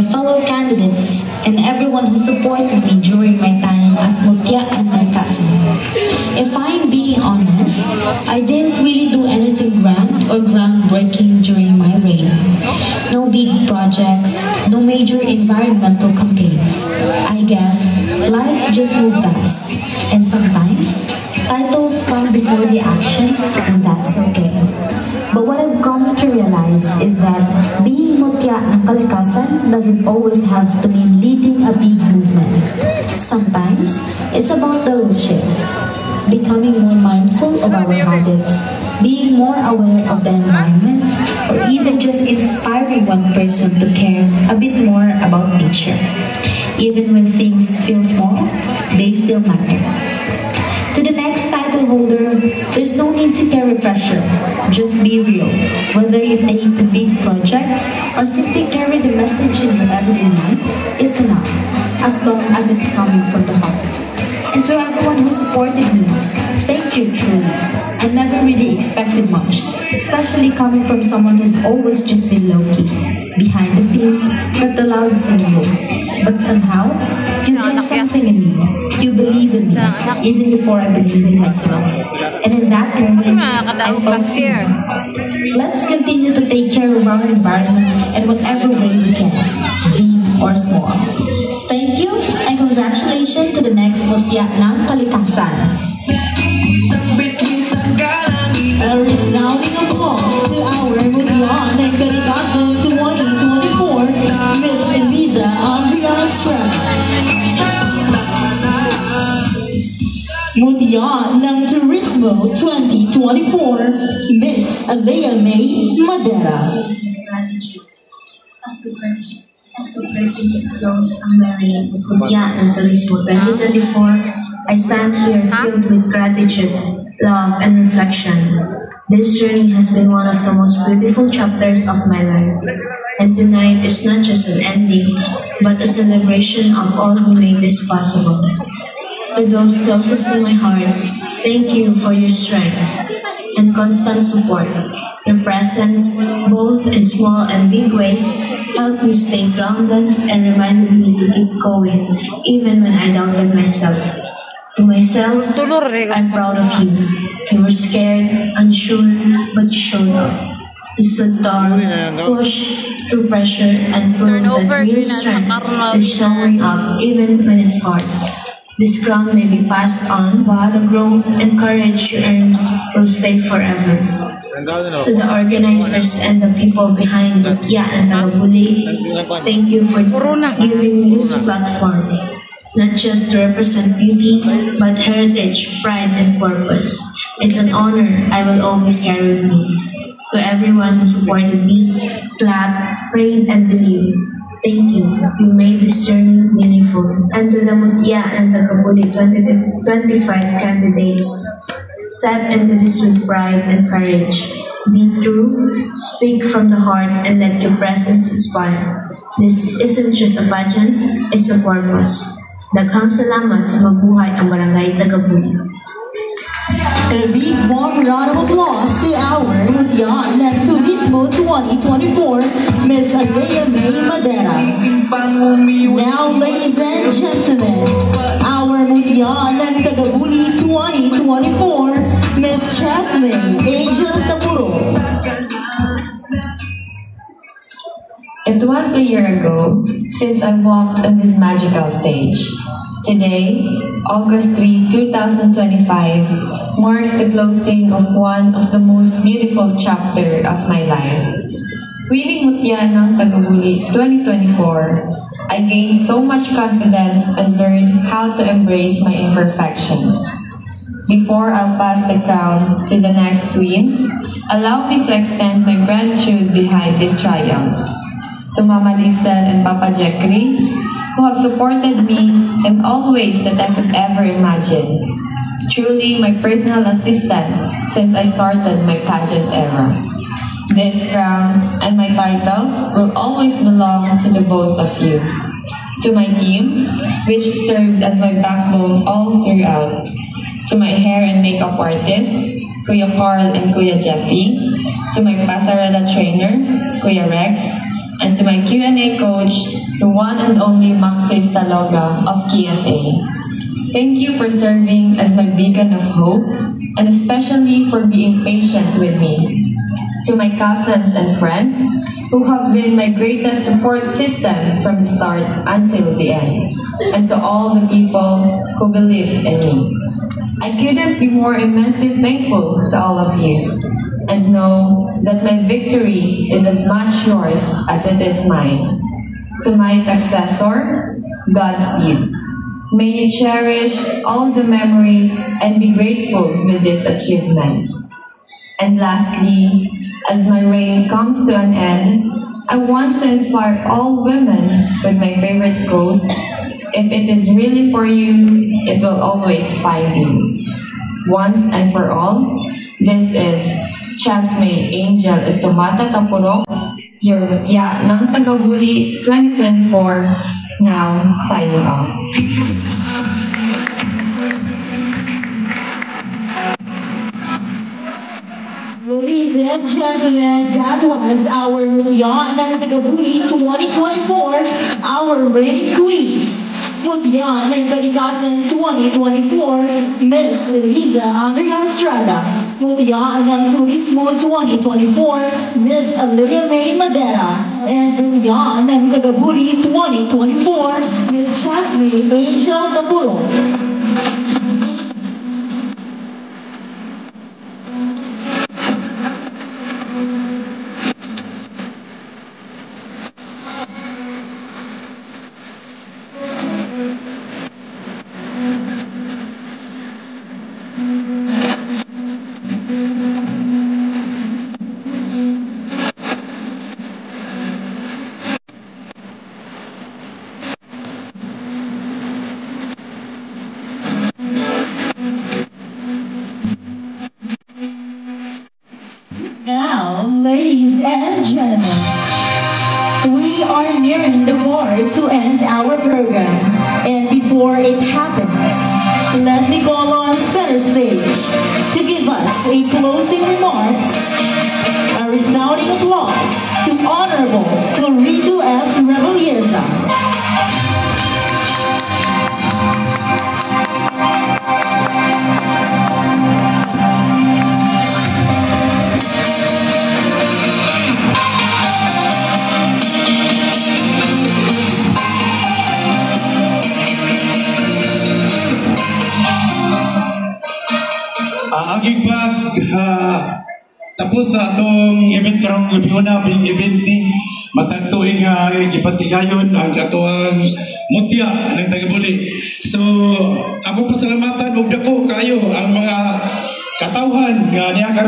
my fellow candidates, and everyone who supported me during my time as Mutya and Kalikasan. If I'm being honest, I didn't really do anything grand or groundbreaking during my reign. No big projects, no major environmental campaigns. I guess life just moved fast, and sometimes titles come before the action, and that's okay. But what I've come to realize is that being Mutya ng Kalikasan doesn't always have to mean leading a big movement. Sometimes, it's about the little shift, becoming more mindful of our habits, being more aware of the environment, or even just inspiring one person to care a bit more about nature. Even when things feel small, they still matter. To the next title holder, there's no need to carry pressure. Just be real. Whether you take the big projects or simply carry the message in your everyday life, it's enough, as long as it's coming from the heart. And to everyone who supported me, thank you truly. I never really expected much, especially coming from someone who's always just been low-key, behind the scenes, not the loudest in the room. But somehow, you saw something in me. You believe in me, even before I believe in myself. And in that moment, I felt scared. Let's continue to take care of our environment in whatever way we can, big or small. Thank you, and congratulations to the next Mutya ng Kalikasan. A resounding applause to our Mutya ng Kalikasan 2024, Miss Eliza Andrea Estrada. Mutya ng Turismo 2024, Miss Alea May Madera. As the curtain is closed, ang marrying is Mutya ng Turismo 2024. I stand here filled with gratitude, love, and reflection. This journey has been one of the most beautiful chapters of my life. And tonight is not just an ending, but a celebration of all who made this possible. To those closest to my heart, thank you for your strength and constant support. Your presence, both in small and big ways, helped me stay grounded and reminded me to keep going, even when I doubted myself. To myself, I'm proud of you. You were scared, unsure, but you showed up. You stood tall, pushed through pressure, and proved that real strength is showing up even when it's hard. This crown may be passed on, but the growth and courage you earned will stay forever. To the organizers and the people behind Mutya and Tagabuli, thank you for giving me this platform, not just to represent beauty, but heritage, pride, and purpose. It's an honor I will always carry with me. To everyone who supported me, clapped, prayed, and believed, thank you. You made this journey meaningful. And to the Mutya and Tagabuli 2025 candidates, step into this with pride and courage. Be true, speak from the heart, and let your presence inspire. This isn't just a pageant, it's a purpose. Daghang salamat, mabuhay ang Barangay Tagabuli. A big warm round of applause to our Mutya ng Turismo 2024, Miss Alea May Madera. Now, ladies and gentlemen, our Mutya ng Tagabuli 2024, Miss Jasmine Angel Tapuro. It was a year ago since I walked on this magical stage. Today, August 3, 2025, marks the closing of one of the most beautiful chapters of my life. Winning Mutya ng Tagabuli 2024, I gained so much confidence and learned how to embrace my imperfections. Before I'll pass the crown to the next queen, allow me to extend my gratitude behind this triumph. To Mama Lizelle and Papa Jekri, who have supported me in all ways that I could ever imagine. Truly my personal assistant since I started my pageant era. This crown and my titles will always belong to the both of you. To my team, which serves as my backbone all throughout. To my hair and makeup artist, Kuya Carl and Kuya Jeffy. To my pasarela trainer, Kuya Rex. and to my Q&A coach, the one and only Maxis Taloga of KSA. Thank you for serving as my beacon of hope, and especially for being patient with me. To my cousins and friends, who have been my greatest support system from the start until the end, and to all the people who believed in me. I couldn't be more immensely thankful to all of you, and know that my victory is as much yours as it is mine. To my successor, Godspeed. May you cherish all the memories and be grateful with this achievement. And lastly, as my reign comes to an end, I want to inspire all women with my favorite quote, "If it is really for you, it will always find you." Once and for all, this is Chasmate Angel Estomata Tapurok, your Mutya ng Tagabuli 2024, now signing off. Ladies and gentlemen, that was our Mutya ng Tagabuli 2024, our reigning queens. Mutya ng Kalikasan 2024, Miss Eliza Andrea Estrada. Mutya ng Turismo 2024, Miss Olivia May Madera. And Mutya ng Tagabuli 2024, Miss Chasmate Angel Tapurok. Now, ladies and gentlemen, we are nearing the mark to end our program. And before it happens, let me call on center stage to give us a closing remarks, a resounding applause to Honorable Clarito S. Rebelieza. Aging tapos sa atong event karong Ibiuna event ni matagtuing ipatigayon ang katuang Mutya ng Tagabuli. So ako pasalamatan og dako kayo ang mga katawhan nga niya karon